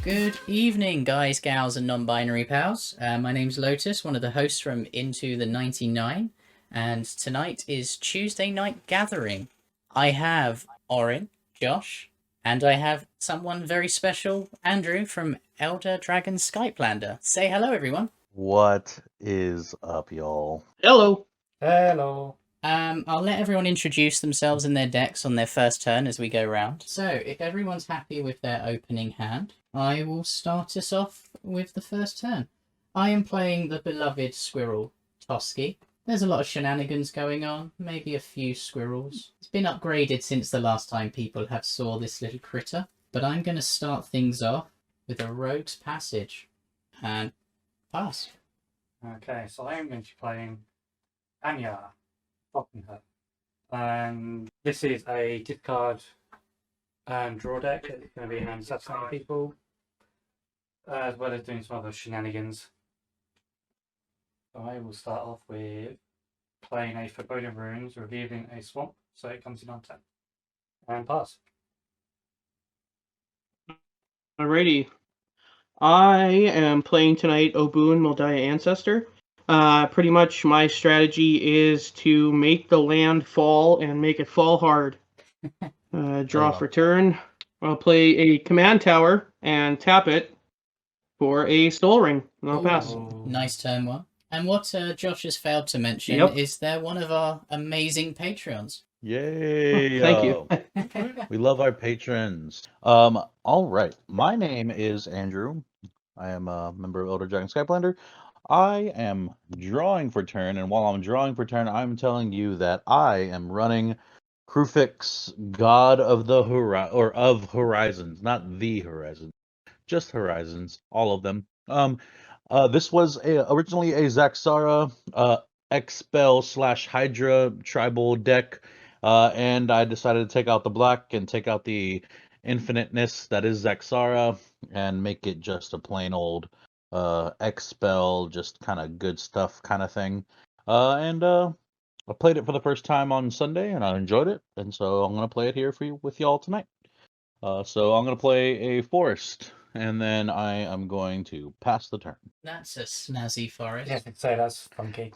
Good evening, guys, gals, and non-binary pals. My name's Lotus, one of the hosts from Into the 99, and tonight is Tuesday Night Gathering. I have Orin, Josh, and I have someone very special, Andrew from ElderDragon Skypelander. Say hello, everyone. What is up, y'all? Hello. Hello. I'll let everyone introduce themselves and their decks on their first turn as we go round. So, if everyone's happy with their opening hand, I will start us off with the first turn. I am playing the beloved squirrel, Toski. There's a lot of shenanigans going on, maybe a few squirrels. It's been upgraded since the last time people have saw this little critter, but I'm going to start things off with a rogue's passage. And pass. Okay, so I am going to be playing Anje Falkenrath. And this is a discard and draw deck. It's going to be around assassinating people, as well as doing some other shenanigans. So I will start off with playing a Foreboding Runes, revealing a swamp, so it comes in on tap. And pass. Alrighty. I am playing tonight Obuun, Mul Daya Ancestor. Pretty much my strategy is to make the land fall and make it fall hard. Draw for turn. I'll play a command tower and tap it for a soul ring. And I'll pass. Nice turn one. And what Josh has failed to mention is they're one of our amazing Patreons. Yay! Thank you. We love our patrons. All right. My name is Andrew. I am a member of ElderDragon Skypelander. I am drawing for turn, and while I'm drawing for turn, I'm telling you that I am running Kruphix, God of the of Horizons, not the Horizons, just Horizons, all of them. This was originally a Zaxara Expel / Hydra tribal deck, and I decided to take out the black and take out the infiniteness that is Zaxara and make it just a plain old Expel, just kind of good stuff kind of thing. I played it for the first time on Sunday, and I enjoyed it, and so I'm gonna play it here for you with y'all tonight. So I'm gonna play a forest, and then I am going to pass the turn. That's a snazzy forest. Yes, I'd say that's funky.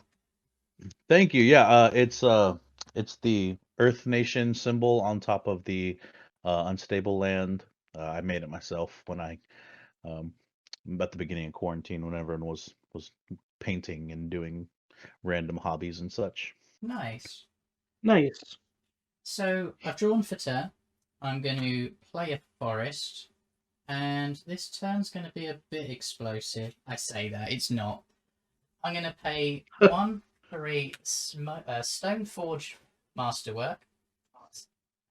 Thank you. Yeah, it's the Earth Nation symbol on top of the unstable land. I made it myself when I at the beginning of quarantine, when everyone was painting and doing random hobbies and such. Nice. Nice. So I've drawn for turn. I'm going to play a forest, and this turn's going to be a bit explosive. I say that, it's not. I'm going to pay one for a Stoneforge Masterwork,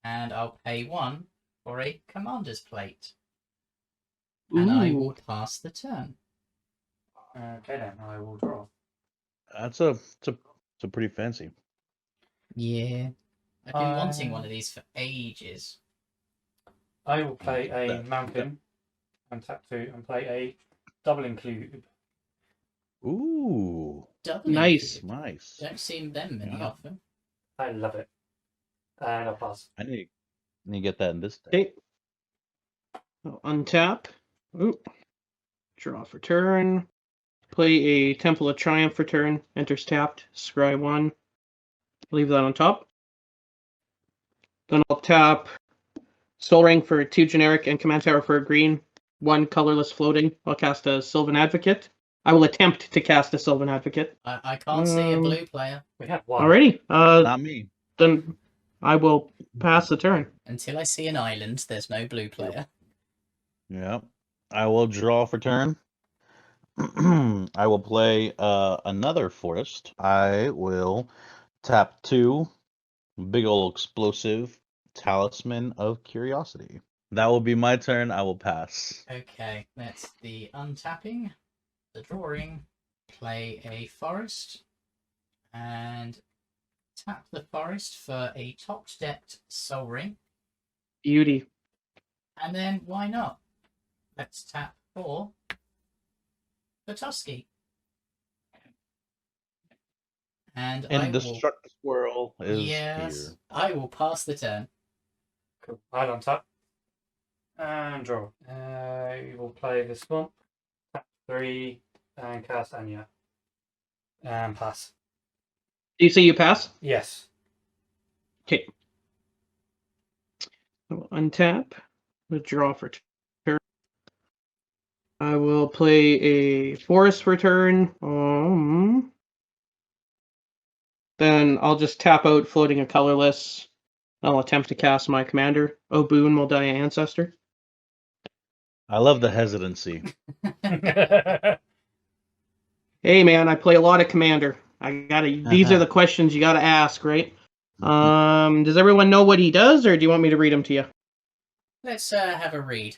and I'll pay one for a Commander's Plate. And I will pass the turn. Okay then, I will draw. That's a pretty fancy. Yeah. I've been wanting one of these for ages. I will play a mountain and tap 2 and play a double include. Ooh. Double Nice. include. Nice. Don't see them many often. I love it. And I'll pass. I need to get that in this deck. Okay. I'll untap. Ooh. Draw for turn. Play a Temple of Triumph for turn. Enters tapped. Scry 1. Leave that on top. Then I'll tap Soul Ring for 2 generic and Command Tower for a green. 1 colorless floating. I'll cast a Sylvan Advocate. I will attempt to cast a Sylvan Advocate. I can't see a blue player. We have one. Alrighty. Not me. Then I will pass the turn. Until I see an island, there's no blue player. Yeah. I will draw for turn. I will play another forest. I will tap 2 big ol' explosive Talisman of Curiosity. That will be my turn. I will pass. Okay, that's the untapping, the drawing, play a forest, and tap the forest for a top-decked Soul Ring. Beauty. And then, why not? Let's tap for the Toski. And Destruct Squirrel is yes, here. I will pass the turn. Cool. I'll untap. And draw. You will play the swamp, tap 3, and cast Anya. And pass. Do you say you pass? Yes. Okay. I will untap, withdraw for turn. I will play a forest for turn. Then I'll just tap out floating a colorless. I'll attempt to cast my commander, Obuun, Mul Daya Ancestor. I love the hesitancy. Hey man, I play a lot of commander. These are the questions you gotta ask, right? Does everyone know what he does, or do you want me to read them to you? Let's have a read.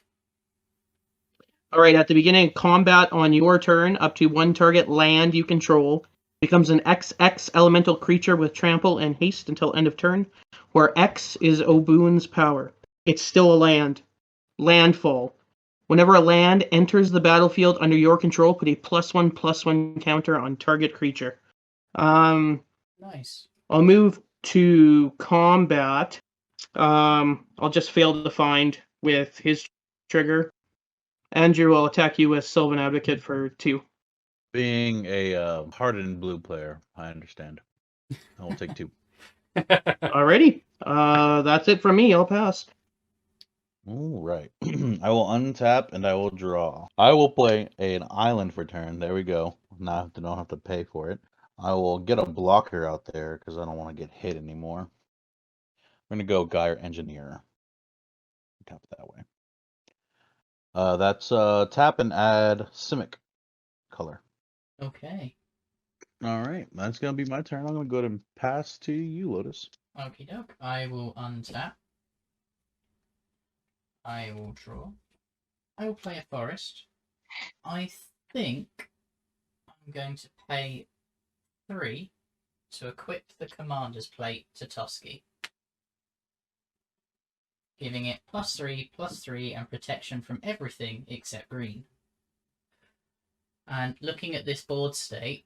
All right, at the beginning of combat on your turn, up to one target land you control becomes an XX elemental creature with trample and haste until end of turn, where X is Obuun's power. It's still a land. Landfall. Whenever a land enters the battlefield under your control, put a +1/+1 counter on target creature. Nice. I'll move to combat. I'll just fail to find with his trigger. Andrew will attack you with Sylvan Advocate for 2. Being a hardened blue player, I understand. I will take 2. Alrighty. That's it from me. I'll pass. All right. I will untap and I will draw. I will play an island for turn. There we go. Now I don't have to pay for it. I will get a blocker out there because I don't want to get hit anymore. We're going to go Gyre Engineer. Tap it that way. That's tap and add Simic color. Okay. All right. That's going to be my turn. I'm going to go ahead and pass to you, Lotus. Okie doke. I will untap. I will draw. I will play a forest. I think I'm going to pay 3 to equip the commander's plate to Toski, giving it +3/+3 and protection from everything except green. And looking at this board state,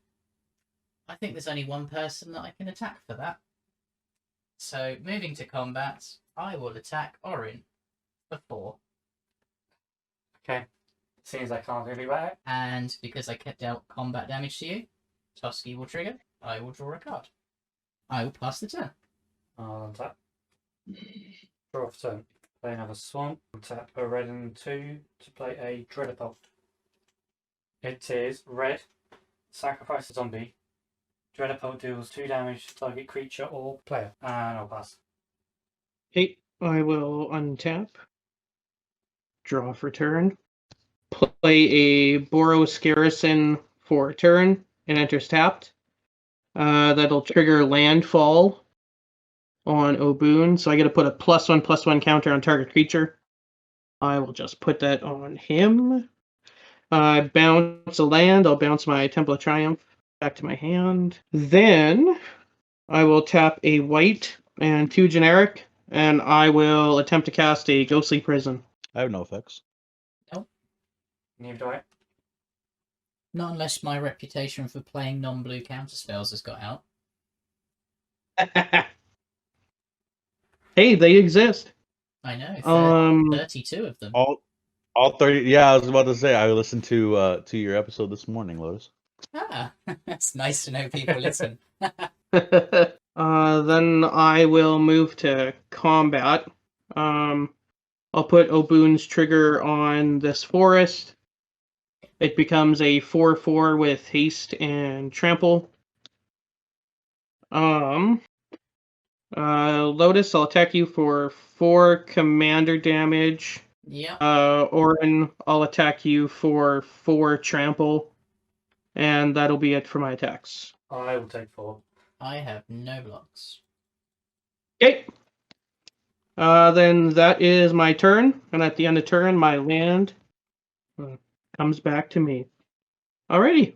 I think there's only one person that I can attack for that. So moving to combat, I will attack Orin for 4. Okay. Seems I can't really better. And because I kept out combat damage to you, Toski will trigger. I will draw a card. I will pass the turn. I'll untap. Draw for turn. Play another swamp. Tap a red and 2 to play a Dreadbolt. It is red. Sacrifice a zombie. Dreadbolt deals 2 damage to target creature or player. And I'll pass. Okay, I will untap. Draw for turn. Play a Boros Garrison for turn. It enters tapped. That'll trigger landfall on Obuun. So I get to put a +1/+1 counter on target creature. I will just put that on him. I bounce a land. I'll bounce my Temple of Triumph back to my hand. Then I will tap a white and 2 generic, and I will attempt to cast a Ghostly Prison. I have no effects. Neither do I. Not unless my reputation for playing non-blue counterspells has got out. Hey, they exist. I know. 32 of them. All 30. Yeah, I was about to say I listened to your episode this morning, Lotus. Ah, it's nice to know people listen. Then I will move to combat. I'll put Obuun's trigger on this forest. It becomes a 4/4 with haste and trample. Lotus, I'll attack you for 4 commander damage. Yeah. Orin, I'll attack you for 4 trample. And that'll be it for my attacks. I will take 4. I have no blocks. Okay. Then that is my turn. And at the end of turn, my land comes back to me. Alrighty.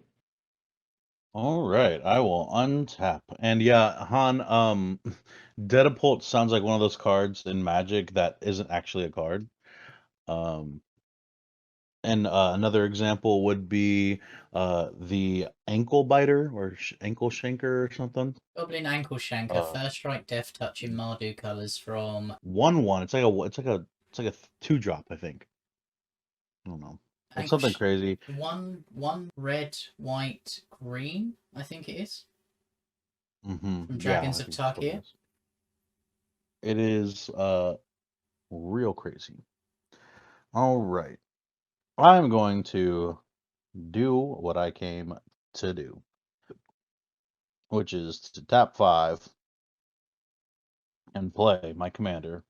All right, I will untap. And yeah, Han, Dedapult sounds like one of those cards in Magic that isn't actually a card. And another example would be the Ankle Biter or Ankle Shanker or something. Goblin Ankle Shanker, first strike, death touch in Mardu colors from 1/1. It's like a It's like a 2-drop, I think. I don't know. I It's think something crazy. one red, white, green, I think it is. Mm-hmm. From Dragons of I think that's what it Tarkir. is. It is real crazy. All right. I'm going to do what I came to do, which is to tap 5 and play my commander,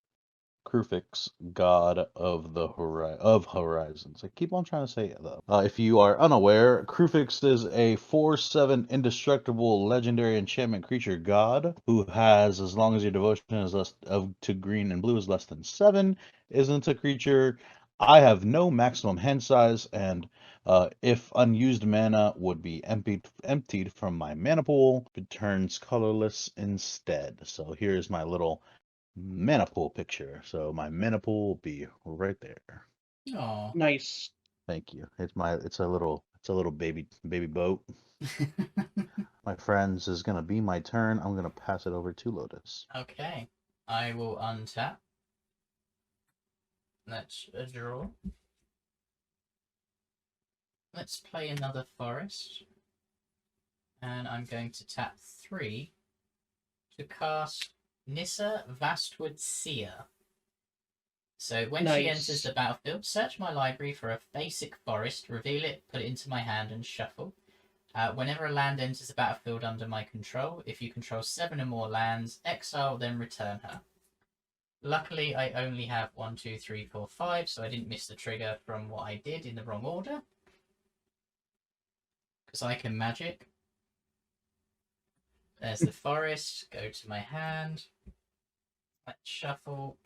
Kruphix, God of the Horizons. I keep on trying to say it though. If you are unaware, Kruphix is a 4/7 indestructible legendary enchantment creature god who has, as long as your devotion is less to green and blue is less than 7, isn't a creature. I have no maximum hand size, and if unused mana would be emptied from my mana pool, it turns colorless instead. So here's my little mana pool picture. So my mana pool will be right there. Oh. Nice. Thank you. It's a little baby boat. My friends, is gonna be my turn. I'm gonna pass it over to Lotus. Okay. I will untap. Let's draw. Let's play another forest. And I'm going to tap 3 to cast Nissa Vastwood Seer. So when she enters the battlefield, search my library for a basic forest, reveal it, put it into my hand, and shuffle. Whenever a land enters the battlefield under my control, if you control 7 or more lands, exile, then return her. Luckily, I only have 1, 2, 3, 4, 5, so I didn't miss the trigger from what I did in the wrong order. Because I can magic. There's the forest. Go to my hand. Let's shuffle.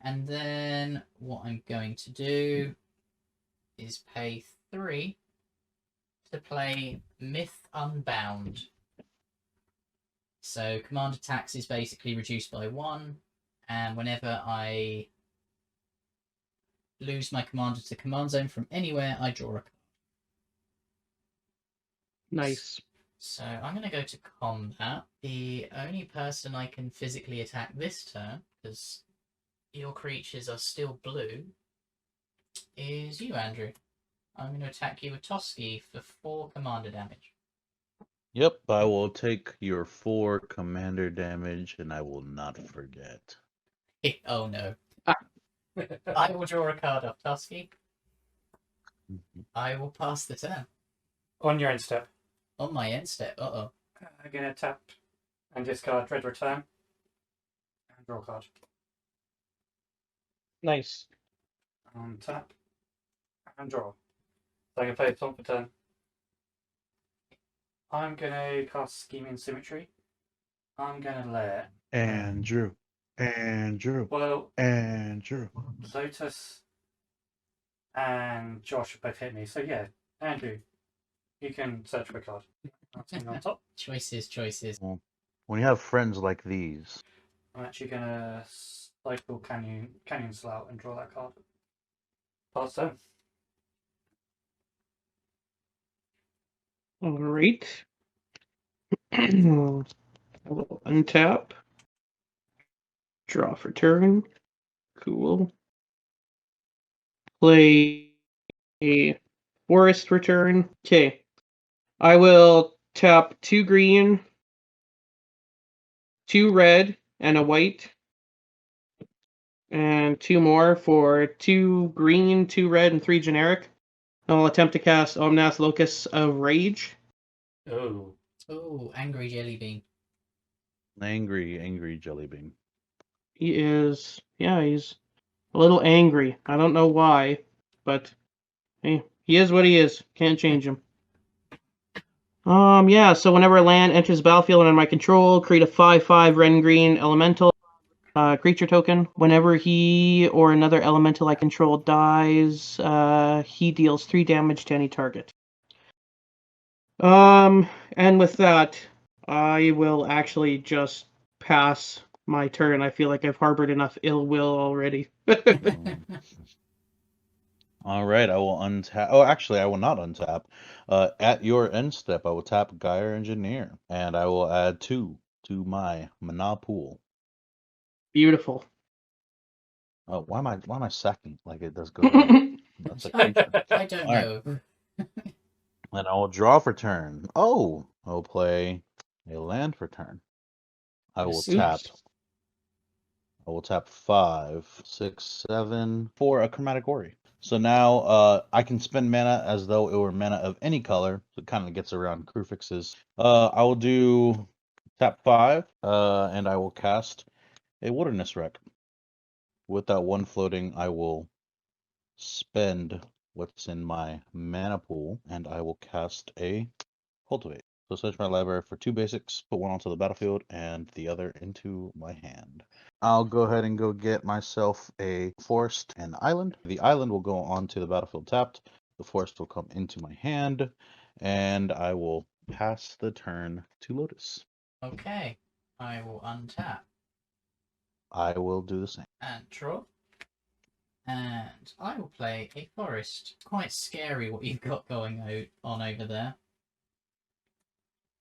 And then what I'm going to do is pay 3 to play Myth Unbound. So command attacks is basically reduced by 1, and whenever I lose my commander to command zone from anywhere, I draw a card. Nice. So I'm going to go to combat. The only person I can physically attack this turn, because your creatures are still blue, is you, Andrew. I'm going to attack you with Toski for 4 commander damage. Yep, I will take your 4 commander damage, and I will not forget. Oh no. I will draw a card off Toski. I will pass the turn. On your end step. On my end step. Uh-oh. I'm going to tap and discard Dread Return and draw a card. Nice. Tap and draw. So I can play Taunt for turn. I'm going to cast Scheming Symmetry. I'm going to let Andrew. Well, Andrew. Lotus and Josh both hit me. So yeah, Andrew, you can search for a card. That's on top. Choices. Well, when you have friends like these, I'm actually going to cycle Canyon Slough and draw that card. Pass turn. All right. I will untap. Draw for turn. Cool. Play a forest return. Okay. I will tap 2 green, 2 red, and a white. And 2 more for 2 green, 2 red, and 3 generic. I'll attempt to cast Omnath Locus of Rage. Oh. Oh, angry jelly bean. angry jelly bean. He's a little angry. I don't know why, but hey, he is what he is. Can't change him. Yeah, so whenever a land enters the battlefield under my control, create a 5/5 red and green elemental creature token. Whenever he or another elemental I control dies, he deals 3 damage to any target. And with that, I will actually just pass my turn. I feel like I've harbored enough ill will already. All right, I will untap. Oh, actually, I will not untap. At your end step, I will tap Gyre Engineer, and I will add 2 to my mana pool. Beautiful. Oh, why am I sacking like it does go down? That's a creature. I don't All right. know. And I will draw for turn. Oh, I'll play a land for turn. I will tap. Oops. I will tap 5, 6, 7 for a chromatic ori. So now I can spend mana as though it were mana of any color. So it kind of gets around Kruphix's. I will do tap 5, and I will cast a Wilderness Wreck. With that one floating, I will spend what's in my mana pool, and I will cast a Cultivate. So search my library for 2 basics, put one onto the battlefield, and the other into my hand. I'll go ahead and go get myself a forest and island. The island will go onto the battlefield tapped. The forest will come into my hand, and I will pass the turn to Lotus. Okay, I will untap I will do the same. and draw. And I will play a forest. Quite scary what you've got going on over there.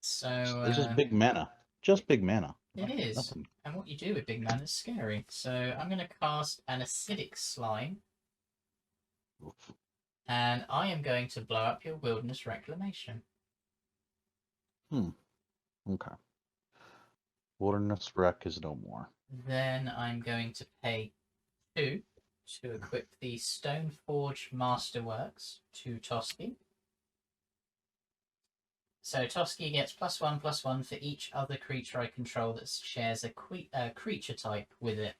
So It's just big mana. Just big mana. it is. Nothing. And what you do with big mana is scary. So I'm going to cast an acidic slime. Oof. And I am going to blow up your wilderness reclamation. Okay. Wilderness Wreck is no more. Then I'm going to pay 2 to equip the Stoneforge Masterworks to Toski. So Toski gets +1/+1 for each other creature I control that shares a creature type with it.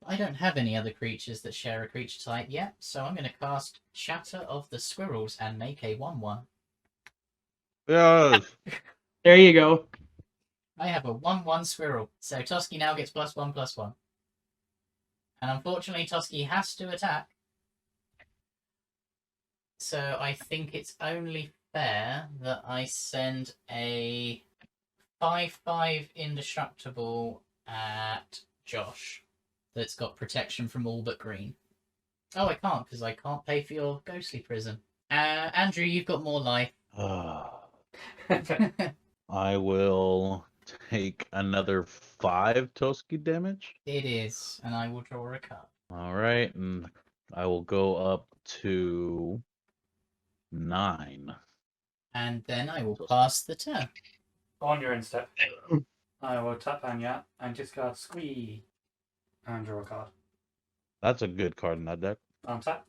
I don't have any other creatures that share a creature type yet, so I'm going to cast Shatter of the Squirrels and make a 1/1. Yes. There you go. I have a 1/1 squirrel, so Toski now gets +1/+1. And unfortunately, Toski has to attack. So I think it's only fair that I send a 5/5 indestructible at Josh that's got protection from all but green. Oh, I can't because I can't pay for your ghostly prison. Andrew, you've got more life. I will take another 5 Toski damage. It is, and I will draw a card. All right, and I will go up to 9. And then I will pass the turn. On your end step, I will tap Anya and discard Squee and draw a card. That's a good card in that deck. Untap.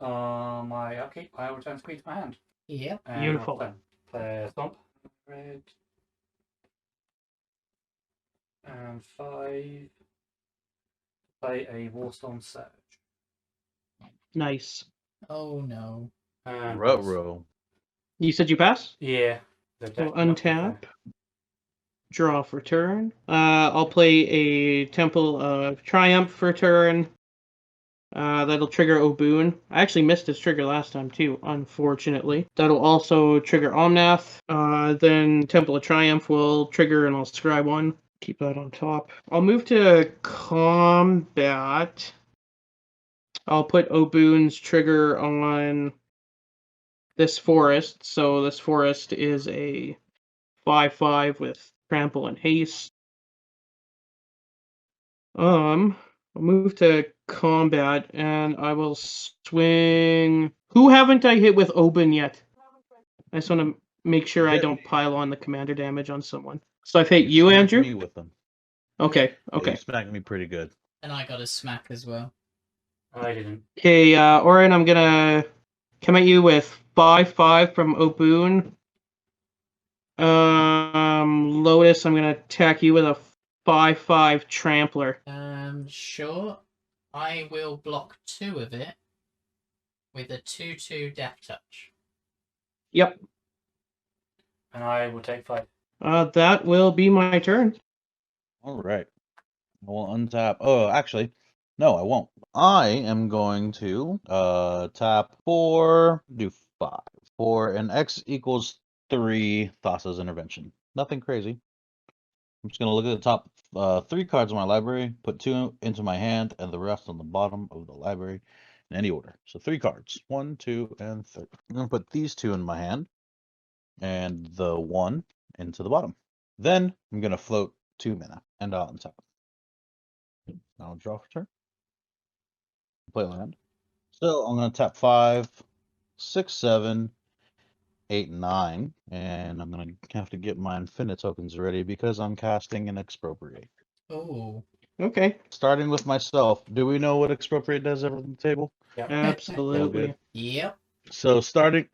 My upkeep, I will turn Squee to my hand. Yep. And Beautiful. I'll play a Stomp. Red. And 5. Play a Warstorm Surge. Nice. Oh no. And Ruh-roh. You said you pass? yeah. So untap. Draw for turn. I'll play a Temple of Triumph for turn. That'll trigger Obuun. I actually missed his trigger last time too, unfortunately. That'll also trigger Omnath. Then Temple of Triumph will trigger and I'll scry 1. Keep that on top. I'll move to combat. I'll put Obuun's trigger on this forest. So this forest is a 5/5 with trample and haste. I'll move to combat and I will swing. Who haven't I hit with Obuun yet? I just want to make sure I don't pile on the commander damage on someone. So I've hit you, smacked Andrew? Me with them. Okay, Yeah, okay. you smacked me pretty good. And I got a smack as well. I didn't. Okay, Orin, I'm gonna come at you with 5/5 from Obuun. Lotus, I'm gonna attack you with a 5/5 Trampler. Sure. I will block 2 of it with a 2/2 Death Touch. Yep. And I will take 5. That will be my turn. All right. I will untap. Oh, actually, no, I won't. I am going to tap 4, do 5 for an X equals 3 Thassa's Intervention. Nothing crazy. I'm just gonna look at the top 3 cards in my library, put 2 into my hand, and the rest on the bottom of the library in any order. So 3 cards, 1, 2, and 3. I'm gonna put these 2 in my hand, and the 1 into the bottom. Then I'm gonna float 2 mana, and I'll untap. I'll draw for turn. Play land. So I'm going to tap 5, 6, 7, 8, 9, and I'm going to have to get my infinite tokens ready because I'm casting an expropriate. Oh. Okay. Starting with myself, do we know what expropriate does over the table? Yep. Absolutely. Yep. So starting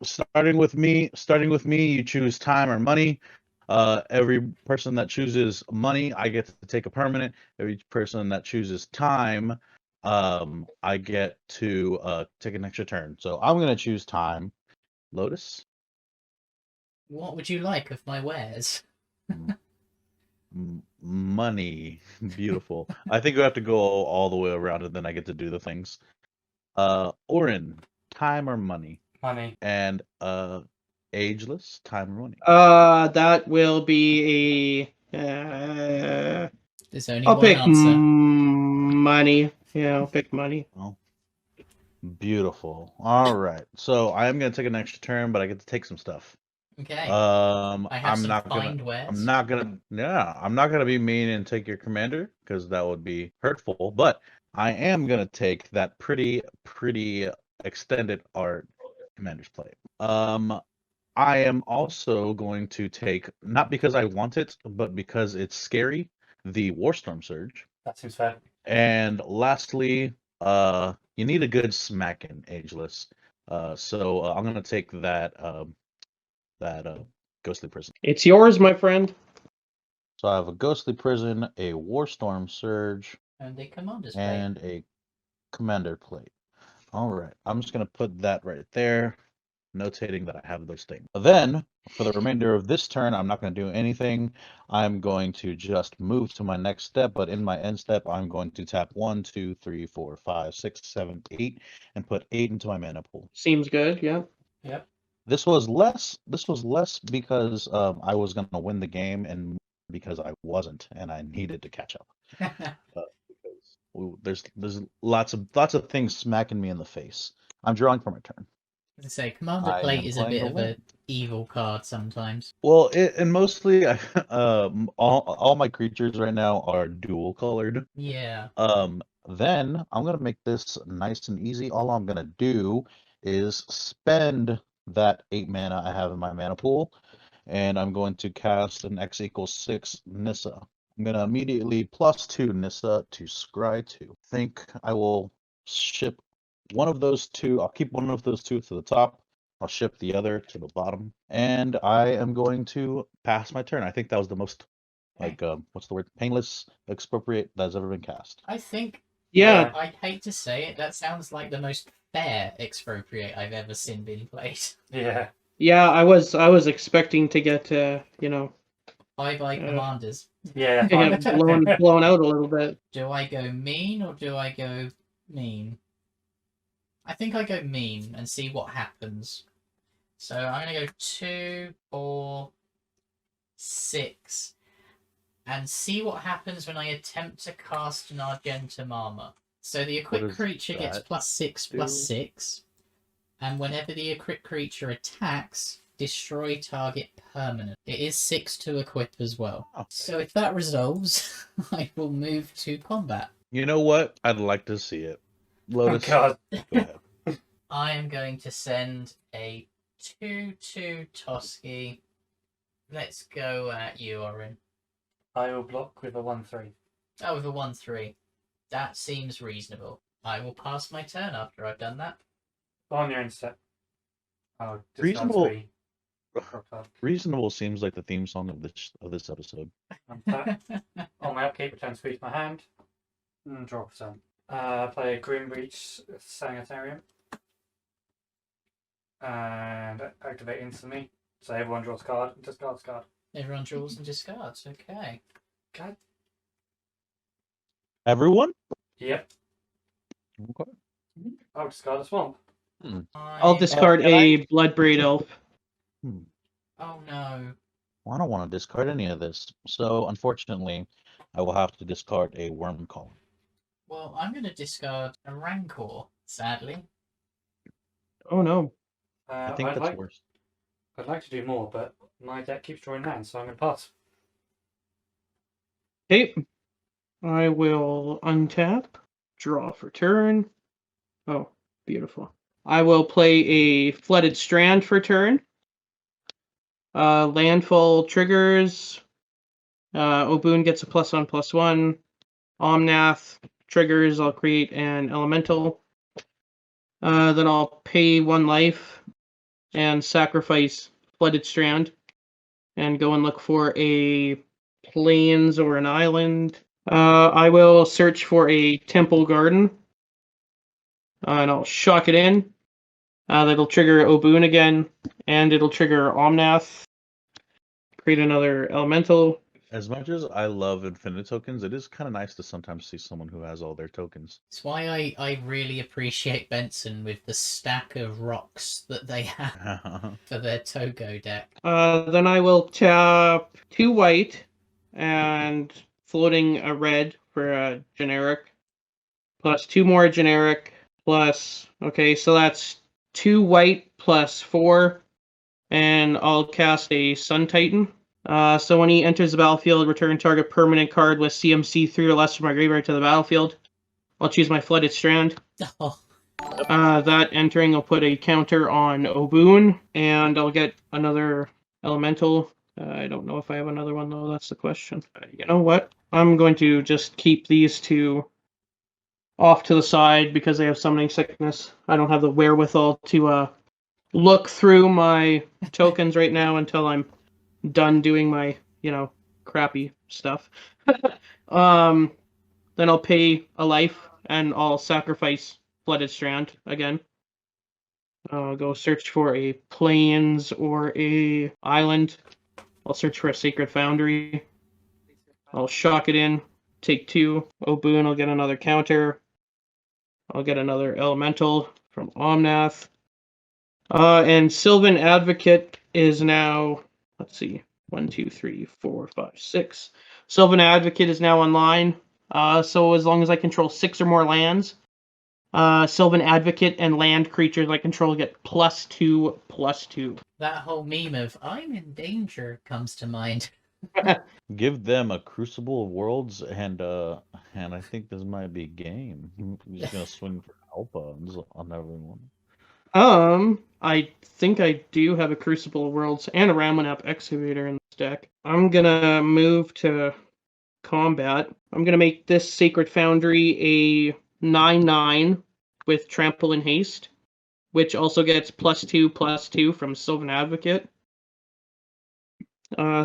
with me, you choose time or money. Every person that chooses money, I get to take a permanent. Every person that chooses time, I get to take an extra turn. So I'm gonna choose time. Lotus. What would you like of my wares? Money. Beautiful. I think we have to go all the way around and then I get to do the things. Orin, time or money? Money. And ageless, time or money? That will be a. There's only I'll one pick answer. money. Yeah, I'll pick money. Oh, beautiful. All right. So I am gonna take an extra turn, but I get to take some stuff. Okay. I I have I'm some not find gonna. wares. I'm not gonna. Yeah, I'm not gonna be mean and take your commander because that would be hurtful. But I am gonna take that pretty extended art commander's plate. I am also going to take, not because I want it, but because it's scary, the Warstorm Surge. That seems fair. And lastly, you need a good smacking, Ageless. So I'm gonna take that Ghostly Prison. It's yours, my friend. So I have a Ghostly Prison, a Warstorm Surge, And a commander's plate. and a Commander Plate. All right, I'm just gonna put that right there, notating that I have those things. Then, for the remainder of this turn, I'm not going to do anything. I'm going to just move to my next step, but in my end step, I'm going to tap 1, 2, 3, 4, 5, 6, 7, 8, and put 8 into my mana pool. Seems good. Yeah. Yep. This was less because I was going to win the game and because I wasn't, and I needed to catch up. Because there's lots of things smacking me in the face. I'm drawing for my turn. As I say, commander I plate am is a playing bit a of win. an evil card sometimes. Well, and mostly, all my creatures right now are dual colored. Yeah. Then I'm gonna make this nice and easy. All I'm gonna do is spend that 8 mana I have in my mana pool, and I'm going to cast an X equals 6 Nissa. I'm gonna immediately +2 Nissa to Scry 2. Think I will ship one of those two. I'll keep one of those two to the top. I'll ship the other to the bottom, and I am going to pass my turn. I think that was the most, like, what's the word? Painless expropriate that's ever been cast. I think, Yeah. I hate to say it, that sounds like the most fair expropriate I've ever seen being played. Yeah. Yeah. I was expecting to get Bye-bye commanders. Yeah. blown out a little bit. Do I go mean or do I go mean? I think I go mean and see what happens. So I'm going to go 2, 4, 6, and see what happens when I attempt to cast an Argentum Armor. So the equipped does creature gets that +6/+6, and whenever the equipped creature attacks, destroy target permanent. It is 6 to equip as well. Oh. So if that resolves, I will move to combat. You know what? I'd like to see it. Oh Lotus, god. go ahead. I am going to send a 2/2 Toski. Let's go at you, Orin. I will block with a 1/3. Oh, with a 1/3. That seems reasonable. I will pass my turn after I've done that. On your instep. Oh, Reasonable. 3. Reasonable seems like the theme song of this episode. On my upkeep, return to my hand. Draw for turn. Play a Grimreach Sanitarium. And activate instantly. So everyone draws a card and discards a card. Everyone draws and discards. Okay. Okay. Everyone? Yep. Okay. I'll discard a swamp. I'll I- discard can a Bloodbraid Elf. Oh no. Well, I don't want to discard any of this, so unfortunately, I will have to discard a Worm Collar. Well, I'm going to discard a Rancor, sadly. Oh no. I think that's worse. I'd like to do more, but my deck keeps drawing lands, so I'm going to pass. Hey, I will untap, draw for turn. Oh, beautiful. I will play a Flooded Strand for turn. Landfall triggers. Obuun gets a +1/+1. Omnath triggers. I'll create an elemental. Then I'll pay 1 life and sacrifice Flooded Strand and go and look for a plains or an island. I will search for a Temple Garden. And I'll shock it in. That'll trigger Obuun again, and it'll trigger Omnath. Create another elemental. As much as I love infinite tokens, it is kind of nice to sometimes see someone who has all their tokens. It's why I really appreciate Benson with the stack of rocks that they have for their Togo deck. Then I will tap 2 white and floating a red for a generic, plus 2 more generic, plus, okay, so that's 2 white plus 4, and I'll cast a Sun Titan. So when he enters the battlefield, return target permanent card with CMC 3 or less from my graveyard to the battlefield. I'll choose my Flooded Strand. Oh, That entering, I'll put a counter on Obuun, and I'll get another elemental. I don't know if I have another one, though. That's the question. You know what? I'm going to just keep these 2 off to the side because they have summoning sickness. I don't have the wherewithal to look through my tokens right now until I'm done doing my, crappy stuff. Then I'll pay a life and I'll sacrifice Flooded Strand again. I'll go search for a plains or a island. I'll search for a Sacred Foundry. I'll shock it in, take 2. Obuun will get another counter. I'll get another elemental from Omnath. And Sylvan Advocate is now, let's see, 1, 2, 3, 4, 5, 6. Sylvan Advocate is now online. So as long as I control 6 or more lands, Sylvan Advocate and land creatures I control get +2/+2. that whole meme of "I'm in danger" comes to mind. Give them a Crucible of Worlds, and I think this might be game. He's just gonna swing for alpha on everyone. I think I do have a Crucible of Worlds and a Ramonap Excavator in this deck. I'm gonna move to combat. I'm gonna make this Sacred Foundry a 9/9 with Trample and Haste, which also gets +2/+2 from Sylvan Advocate.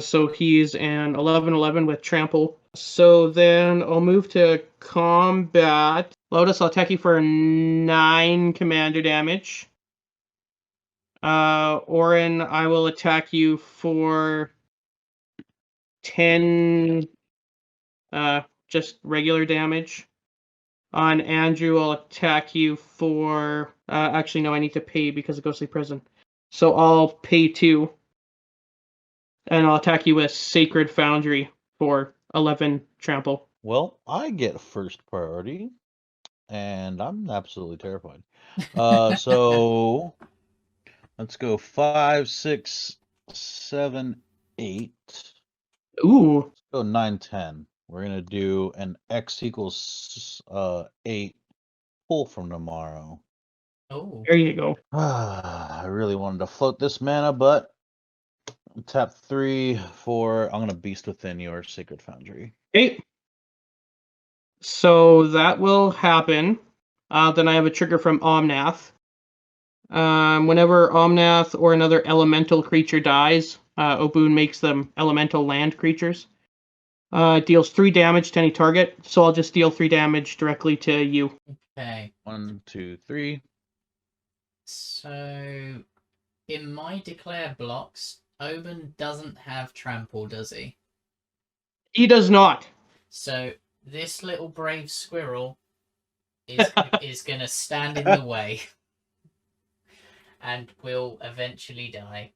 So he's an 11/11 with Trample. So then I'll move to combat. Lotus, I'll attack you for 9 commander damage. Orin, I will attack you for 10 just regular damage. On Andrew, I'll attack you for... actually, no, I need to pay because of Ghostly Prison. So I'll pay 2. And I'll attack you with Sacred Foundry for 11 trample. Well, I get first priority, and I'm absolutely terrified. So let's go 5, 6, 7, 8. Ooh. Let's go 9, 10. We're gonna do an X equals 8 pull from tomorrow. Oh, There you go. I really wanted to float this mana, but tap 3 for. I'm gonna Beast Within your Sacred Foundry. Okay. So that will happen. Then I have a trigger from Omnath. Whenever Omnath or another elemental creature dies, Obuun makes them elemental land creatures. It deals 3 damage to any target, so I'll just deal 3 damage directly to you. okay. 1, 2, 3. So, in my declare blocks, Obuun doesn't have trample, does he? He does not. So, this little brave squirrel is going to stand in the way and will eventually die.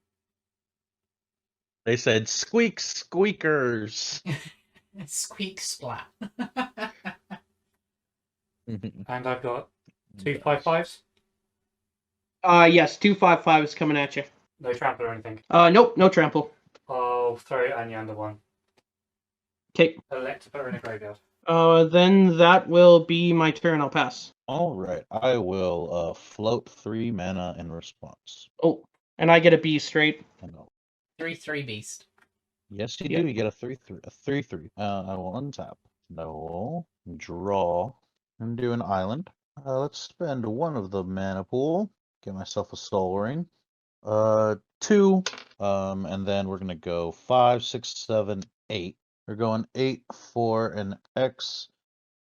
They said squeak squeakers. Squeak splat. And I've got 2 5/5s. Yes, 2/5/5 is coming at you. No trample or anything. Nope, no trample. I'll throw Anya under one. Okay. Elect to put her in a graveyard. Then that will be my turn. I'll pass. All right, I will float 3 mana in response. Oh, and I get a B straight. And I'll- 3/3 beast. Yes, you Yep. do. You get a 3/3. A 3/3. I will untap. I will draw and do an island. Let's spend one of the mana pool. Get myself a soul ring. 2. And then we're gonna go 5, 6, 7, 8. We're going 8, 4, and X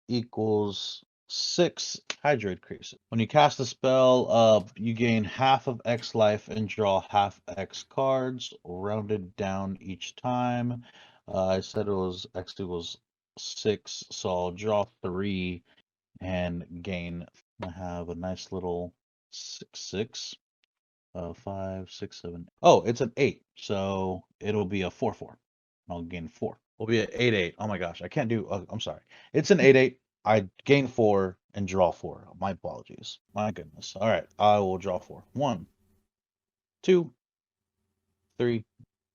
equals 6 Hydroid Creases. When you cast the spell, you gain half of X life and draw half X cards, rounded down each time. I said it was X equals 6, so I'll draw 3 and gain. I have a nice little 6/6. 5, 6, 7. Oh, it's an 8, so it'll be a 4/4. I'll gain 4. Will be an 8/8. Oh my gosh, I can't do. I'm sorry. It's an 8/8. I gain 4 and draw 4. My apologies. My goodness. All right, I will draw 4. 1, 2, 3,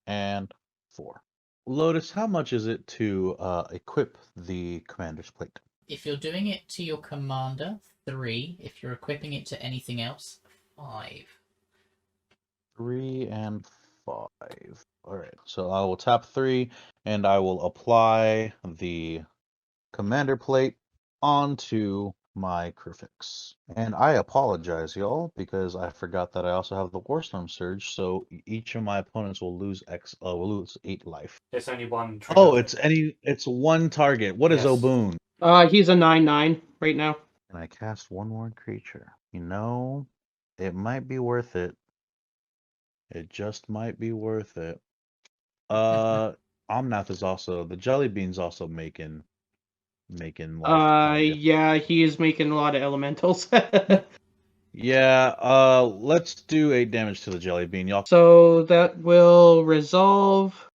and 4. Lotus, how much is it to equip the commander's plate? If you're doing it to your commander, 3. If you're equipping it to anything else, 5. 3 and 5. All right, so I will tap 3 and I will apply the commander plate onto my Kruphix. And I apologize, y'all, because I forgot that I also have the Warstorm Surge, so each of my opponents will lose 8 life. There's only one trigger. Oh, it's one target. What is Yes. Obuun? He's a 9/9 right now. And I cast one more creature. You know, it might be worth it. It just might be worth it. Omnath is also the jelly bean's also making life kinda difficult. Yeah, he's making a lot of elementals. Yeah, let's do 8 damage to the jelly bean, y'all. So that will resolve.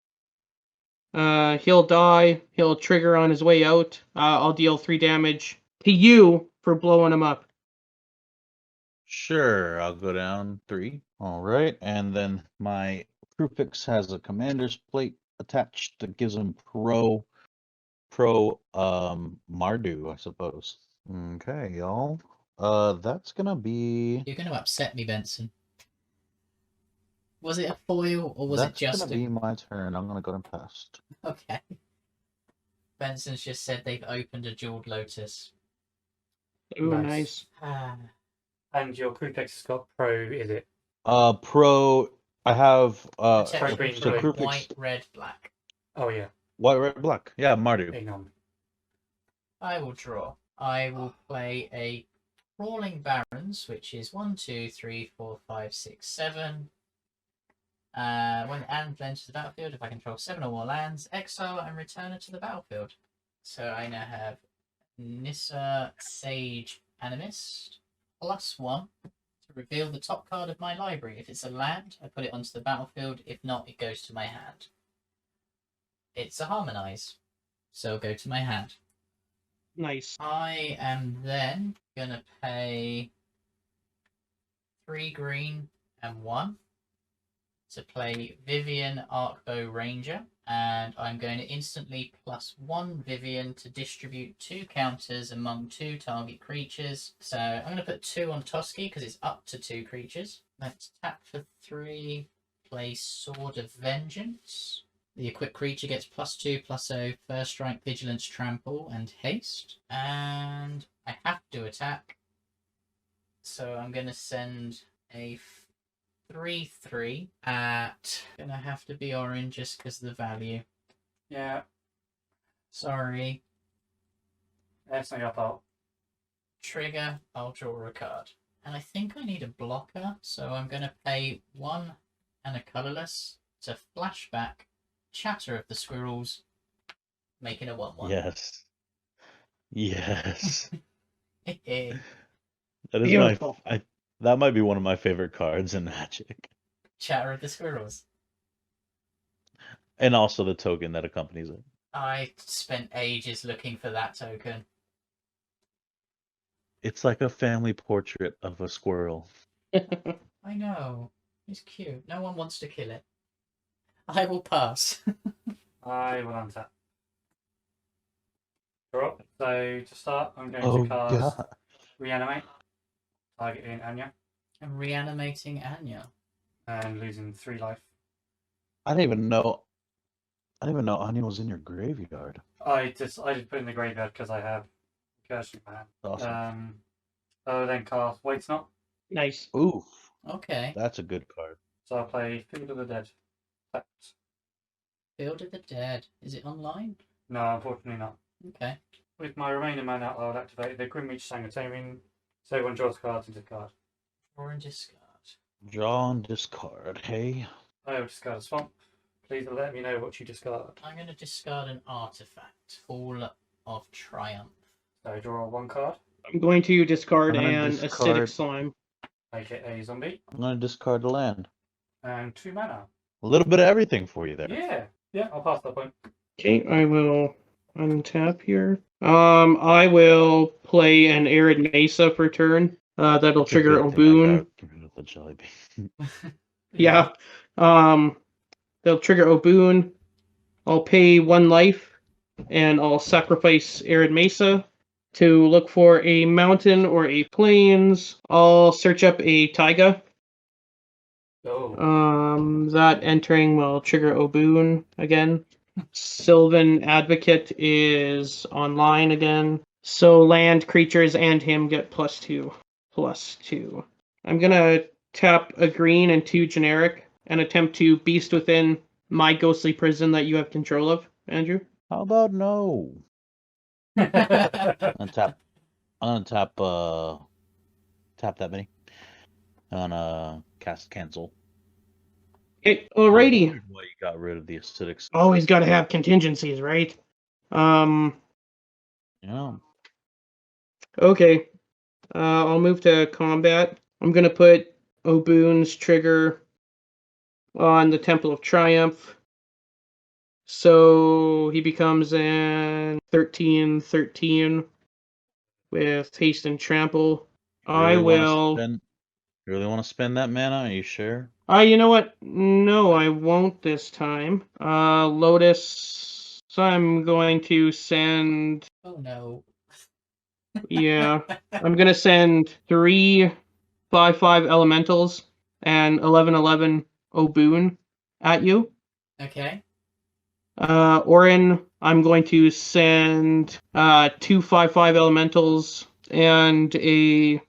He'll die. He'll trigger on his way out. I'll deal 3 damage to you for blowing him up. Sure, I'll go down 3. All right, and then my Kruphix has a commander's plate attached that gives him pro Mardu, I suppose. Okay, y'all. That's gonna be You're going to upset me, Benson. Was it a foil or was it that's just gonna be my turn. I'm gonna go and pass. Okay. Benson's just said they've opened a jeweled lotus. Ooh, Nice. nice. And your Kruphix has got pro, is it? Pro. I have Protection green, from green. white, red, black. Oh yeah. white, red, black. Yeah, Mardu. Hang on. I will draw. I will play a Crawling Barrens, which is 1, 2, 3, 4, 5, 6, 7. When the land enters the battlefield, if I control 7 or more lands, exile and return it to the battlefield. So I now have Nissa Sage Animist, +1 to reveal the top card of my library. If it's a land, I put it onto the battlefield. If not, it goes to my hand. It's a Harmonize, so it'll go to my hand. Nice. I am then going to pay 3 green and 1 to play Vivian Arcbow Ranger, and I'm going to instantly +1 Vivian to distribute 2 counters among 2 target creatures. So I'm going to put 2 on Toski because it's up to 2 creatures. Let's tap for 3, play Sword of Vengeance. The equipped creature gets +2/+0, first strike, vigilance, trample, and haste. And I have to attack. So I'm going to send a 3/3 at. Gonna have to be orange just because of the value. Yeah, Sorry. that's not your fault. Trigger, I'll draw a card. And I think I need a blocker, so I'm going to pay 1 and a colourless to flashback Chatter of the Squirrels, making a 1/1. Yes. Yes. That That is Beautiful. that might be one of my favorite cards in Magic. Chatter of the Squirrels. And also the token that accompanies it. I spent ages looking for that token. It's like a family portrait of a squirrel. I know. It's cute. No one wants to kill it. I will pass. I will untap. Draw. So to start, I'm going Oh to cast god. Reanimate, targeting Anya, I'm reanimating Anya. and losing 3 life. I didn't even know. I didn't even know Anya was in your graveyard. I just put it in the graveyard because I have Curse in my hand. Awesome. Then cast Waits Not. Nice. Oof. Okay. That's a good card. So I'll play Field of the Dead. Tapped. Field of the Dead. Is it online? No, unfortunately not. Okay. With my remaining mana, I'll activate the Grimreach Sanguinarian, so everyone draws cards and discard. Draw and discard. Draw and discard. Hey. I will discard a swamp. Please let me know what you discard. I'm going to discard an artifact. Hall of Triumph. So draw 1 card, I'm going to discard I'm gonna an discard- acidic slime. make it a zombie, I'm gonna discard the land. and 2 mana. A little bit of everything for you there. Yeah, I'll pass that point. Okay, I will untap here. I will play an Arid Mesa for turn. That'll It's a trigger good thing I Obuun. got rid of the jelly bean. Yeah. They'll trigger Obuun. I'll pay 1 life, and I'll sacrifice Arid Mesa to look for a mountain or a plains. I'll search up a taiga. Oh. That entering will trigger Obuun again. Sylvan Advocate is online again. So land, creatures, and him get +2. +2. I'm gonna tap a green and 2 generic and attempt to beast within my ghostly prison that you have control of, Andrew. How about no? Untap. Tap that mini. And cast cancel. Okay, I alrighty. wondered why you got rid of the acidics. Always gotta have contingencies, right? Yeah. Okay. I'll move to combat. I'm gonna put Obuun's trigger on the Temple of Triumph. So he becomes an 13/13 with haste and trample. I will. You really want to spend that mana? Are you sure? You know what? No, I won't this time. Lotus. So I'm going to send. Oh no. Yeah. I'm gonna send 3 5/5 elementals and 11/11 Obuun at you. Okay. Orin, I'm going to send 2 5/5 elementals and a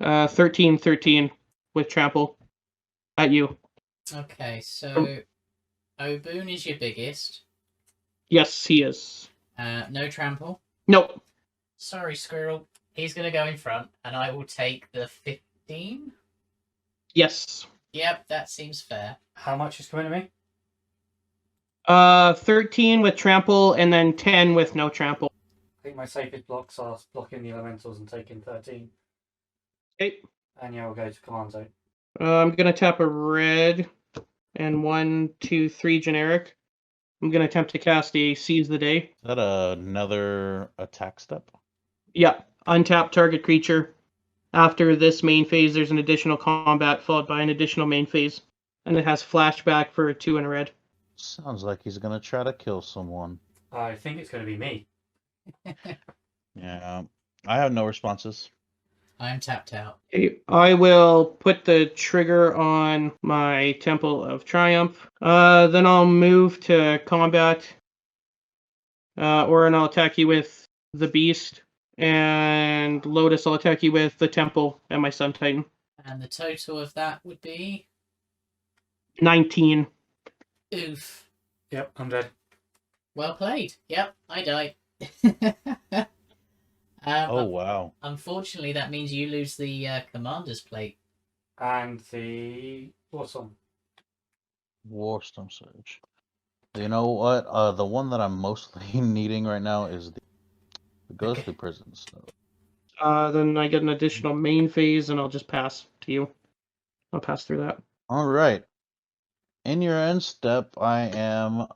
13/13 with trample at you. Okay, so Obuun is your biggest. Yes, he is. No trample. Nope. Sorry, Squirrel. He's going to go in front, and I will take the 15. Yes. Yep, that seems fair. How much is coming to me? 13 with trample and then 10 with no trample. I think my safest blocks are blocking the elementals and taking 13. Okay. And yeah, we'll go to command zone. I'm gonna tap a red and 1, 2, 3 generic. I'm gonna attempt to cast a Seize the Day. Is that another attack step? Yeah, untap target creature. After this main phase, there's an additional combat followed by an additional main phase, and it has flashback for 2 and a red. Sounds like he's gonna try to kill someone. I think it's going to be me. Yeah. I have no responses. I'm tapped out. Okay, I will put the trigger on my Temple of Triumph. Then I'll move to combat. Orin, I'll attack you with the Beast. And Lotus, I'll attack you with the Temple and my Sun Titan. And the total of that would be 19. oof. Yep, I'm dead. Well played. Yep, I died. Oh wow. Unfortunately, that means you lose the commander's plate. And the awesome. Warstorm Surge. You know what? The one that I'm mostly needing right now is the Ghostly Prisons. Then I get an additional main phase, and I'll just pass to you. I'll pass through that. All right. In your end step, I am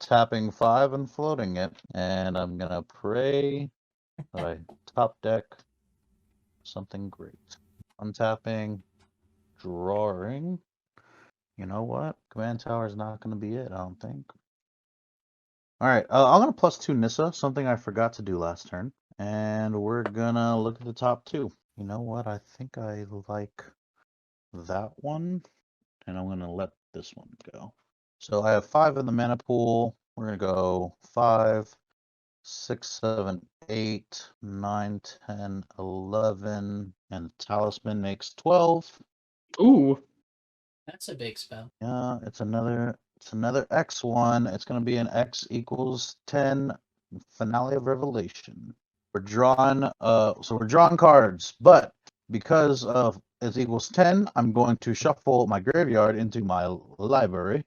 tapping 5 and floating it, and I'm gonna pray that I top deck something great. Untapping, drawing. You know what? Command Tower is not gonna be it, I don't think. All right, I'm gonna +2 Nissa, something I forgot to do last turn, and we're gonna look at the top two. You know what? I think I like that one, and I'm gonna let this one go. So I have 5 in the mana pool. We're gonna go 5, 6, 7, 8, 9, 10, 11, and the talisman makes 12. Ooh. That's a big spell. Yeah, it's another X one. It's gonna be an X equals 10 finale of Revelation. We're drawing so we're drawing cards, but because of it equals 10, I'm going to shuffle my graveyard into my library,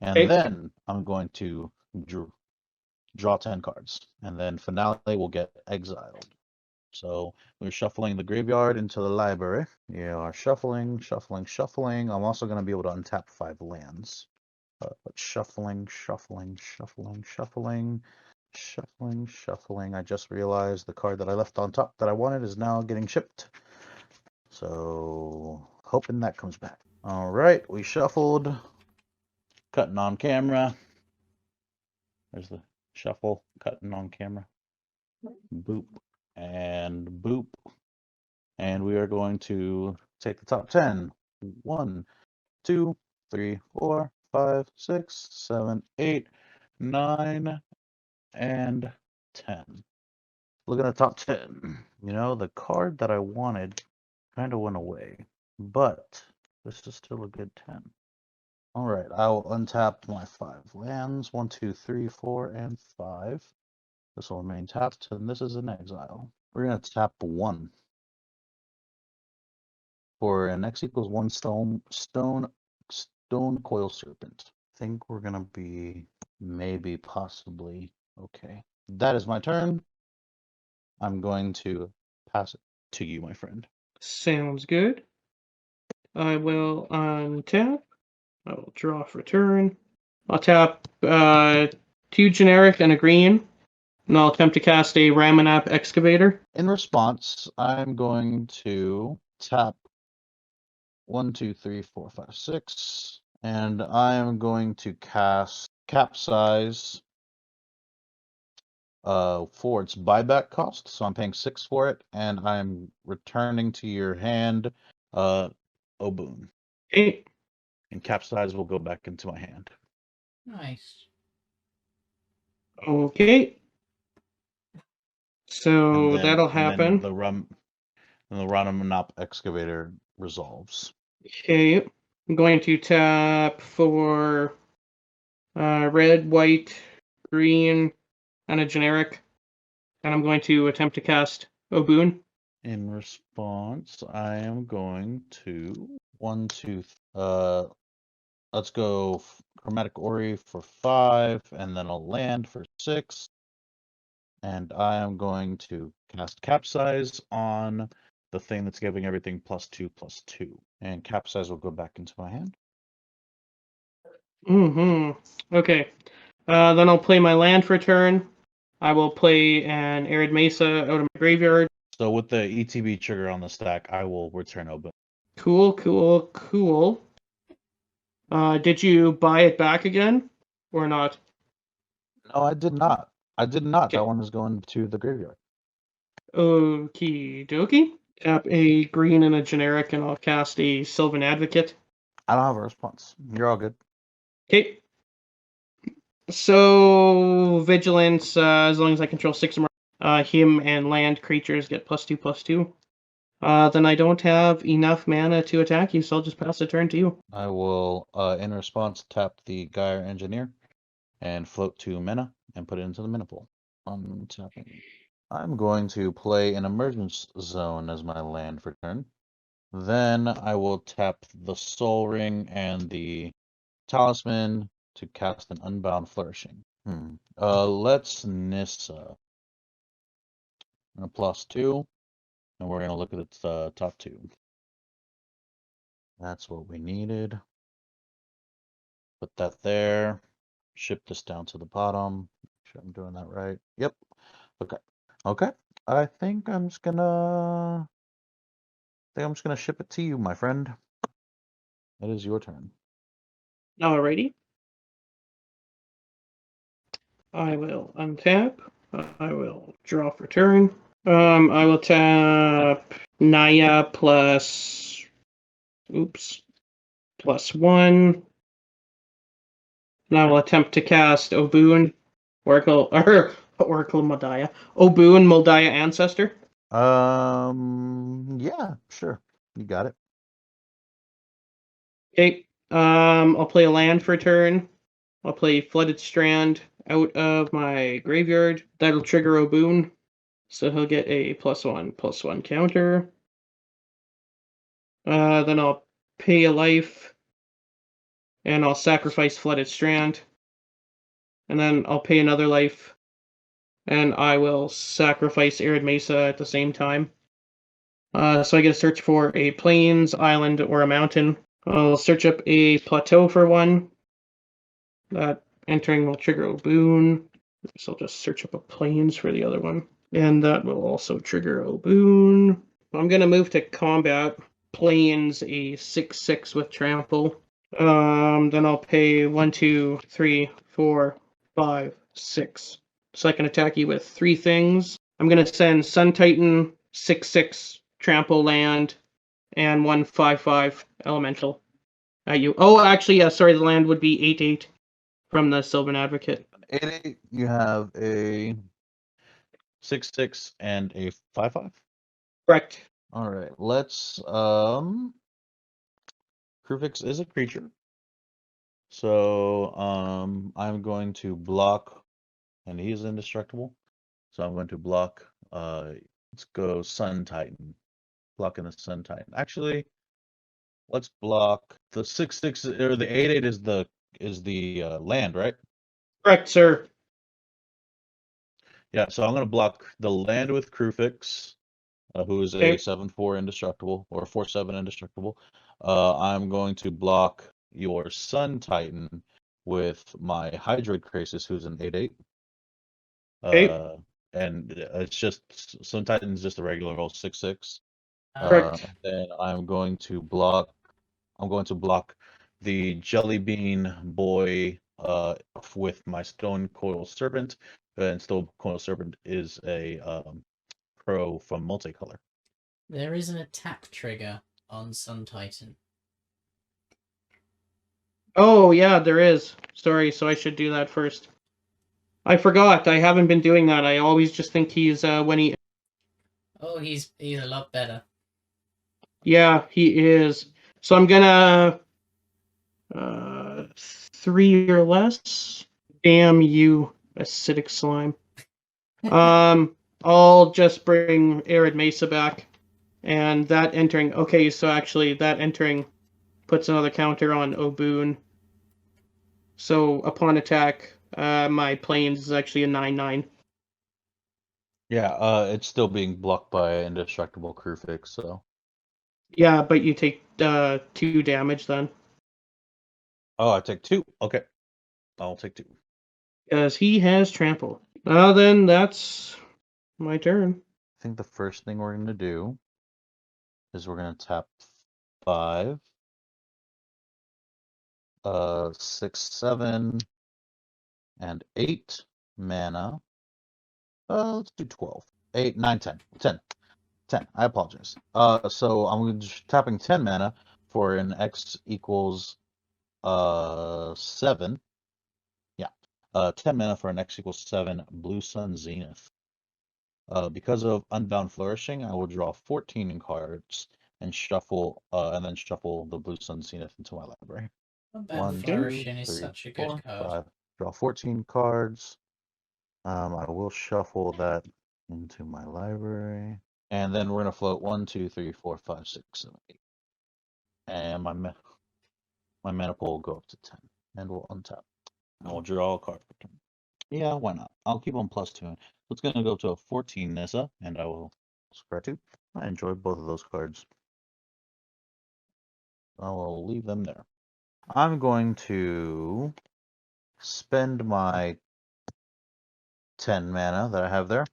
and Okay. then I'm going to draw 10 cards, and then finale will get exiled. So we're shuffling the graveyard into the library. You are shuffling, shuffling, shuffling. I'm also going to be able to untap 5 lands. But shuffling, shuffling, shuffling, shuffling, shuffling, shuffling. I just realized the card that I left on top that I wanted is now getting shipped. So hoping that comes back. All right, we shuffled. Cutting on camera. There's the shuffle, cutting on camera. Boop and boop. And we are going to take the top 10. 1, 2, 3, 4, 5, 6, 7, 8, 9, and 10. Looking at the top 10. You know, the card that I wanted kind of went away, but this is still a good 10. All right, I will untap my 5 lands. 1, 2, 3, 4, and 5. This will remain tapped, and this is an exile. We're going to tap 1. For an X equals 1 stone coil serpent. I think we're gonna be maybe possibly okay. That is my turn. I'm going to pass it to you, my friend. Sounds good. I will untap. I will draw for turn. I'll tap 2 generic and a green, and I'll attempt to cast a Ramanap Excavator. In response, I'm going to tap 1, 2, 3, 4, 5, 6, and I am going to cast Capsize for its buyback cost. So I'm paying 6 for it, and I'm returning to your hand Obuun. Okay. And Capsize will go back into my hand. Nice. Okay. So And that'll then happen. the Ramanop excavator resolves. Okay. I'm going to tap for red, white, green, and a generic. And I'm going to attempt to cast Obuun. In response, I am going to let's go Chromatic Ori for 5, and then a land for 6. And I am going to cast Capsize on the thing that's giving everything +2/+2. And Capsize will go back into my hand. Okay. Then I'll play my land for a turn. I will play an Arid Mesa out of my graveyard. So with the ETB trigger on the stack, I will return Obuun. Cool. Did you buy it back again or not? No, I did not. Okay. That one is going to the graveyard. Okie dokie. Tap a green and a generic, and I'll cast a Sylvan Advocate. I don't have a response. You're all good. Okay. So vigilance, as long as I control 6 or more, him and land creatures get +2/+2. Then I don't have enough mana to attack you, so I'll just pass the turn to you. I will, in response, tap the Gyre Engineer and float 2 mana and put it into the mana pool. Untapping. I'm going to play an Emergence Zone as my land for turn. Then I will tap the Soul Ring and the Talisman to cast an Unbound Flourishing. Let's Nissa. And a +2, and we're gonna look at the top 2. That's what we needed. Put that there. Ship this down to the bottom. Make sure I'm doing that right. Yep. Okay. Okay. I think I'm just gonna ship it to you, my friend. It is your turn. Alrighty. I will untap. I will draw for turn. I will tap Naya plus. Oops. +1. And I will attempt to cast Obuun, Oracle, or Oracle Mul Daya. Obuun, Mul Daya Ancestor. Yeah, sure. You got it. Okay. I'll play a land for a turn. I'll play Flooded Strand out of my graveyard. That'll trigger Obuun. So he'll get a +1/+1 counter. Then I'll pay a life. And I'll sacrifice Flooded Strand. And then I'll pay another life. And I will sacrifice Arid Mesa at the same time. So I get to search for a plains, island, or a mountain. I'll search up a plateau for one. That entering will trigger Obuun. So I'll just search up a plains for the other one. And that will also trigger Obuun. I'm going to move to combat. Plains a 6/6 with trample. Then I'll pay 1, 2, 3, 4, 5, 6. So I can attack you with 3 things. I'm going to send Sun Titan, 6/6 trample land, and 1 5/5 elemental at you. Oh, actually, yeah, sorry, the land would be 8/8 from the Sylvan Advocate. 8/8, you have a 6/6 and a 5/5. Correct. All right, let's Kruphix is a creature. So I'm going to block, and he is indestructible. So I'm going to block let's go Sun Titan. Blocking the Sun Titan. Actually, let's block the 6/6 or the 8/8 is the land, right? Correct, sir. Yeah, so I'm gonna block the land with Kruphix, who is Okay. a 7/4 indestructible or 4/7 indestructible. I'm going to block your Sun Titan with my Hydroid Krasis, who's an 8/8. Okay. And it's just Sun Titan's just a regular old 6/6. Correct. Then I'm going to block the Jelly Bean Boy with my Stone Coil Serpent, and Stone Coil Serpent is a pro from Multicolor. There is an attack trigger on Sun Titan. Oh, yeah, there is. Sorry, so I should do that first. I forgot. I haven't been doing that. I always just think he's when he. Oh, he's a lot better. Yeah, he is. So I'm gonna 3 or less. Damn you, acidic slime. I'll just bring Arid Mesa back, and that entering. Okay, so actually that entering puts another counter on Obuun. So upon attack, my plains is actually a 9/9. Yeah, it's still being blocked by Indestructible Kruphix, so. Yeah, but you take 2 damage then. Oh, I take 2. Okay. I'll take 2. Because he has trample. Well, then that's my turn. I think the first thing we're gonna do is we're gonna tap 5, 6, 7, and 8 mana. Let's do 12. 8, 9, 10. 10. 10. I apologize. So I'm just tapping 10 mana for an X equals 7. Yeah. 10 mana for an X equals 7 Blue Sun Zenith. Because of Unbound Flourishing, I will draw 14 cards and shuffle then shuffle the Blue Sun Zenith into my library. Unbound Flourishing is such a good card. 5. Draw 14 cards. I will shuffle that into my library. And then we're gonna float 1, 2, 3, 4, 5, 6, 7, 8. And my mana pool will go up to 10. And we'll untap. And we'll draw a card for turn. Yeah, why not? I'll keep on +2. So it's gonna go to a 14 Nissa, and I will scratch it. I enjoy both of those cards. I will leave them there. I'm going to spend my 10 mana that I have there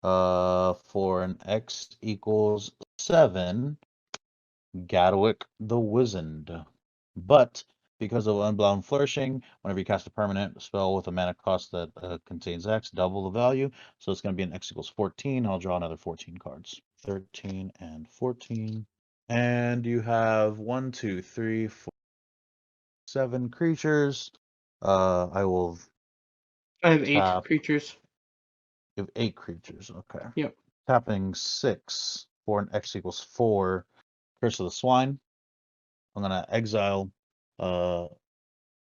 for an X equals 7 Gadwick the Wizened. But because of Unbound Flourishing, whenever you cast a permanent spell with a mana cost that contains X, double the value. So it's going to be an X equals 14. I'll draw another 14 cards. 13 and 14. And you have 1, 2, 3, 4, 7 creatures. I will I have 8 tap. creatures. You have 8 creatures. Okay. Yep. Tapping 6 for an X equals 4. Curse of the Swine. I'm gonna exile. I'm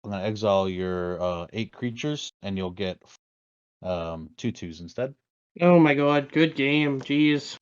gonna exile your 8 creatures, and you'll get 2/2s instead. Oh my god, good game. Jeez.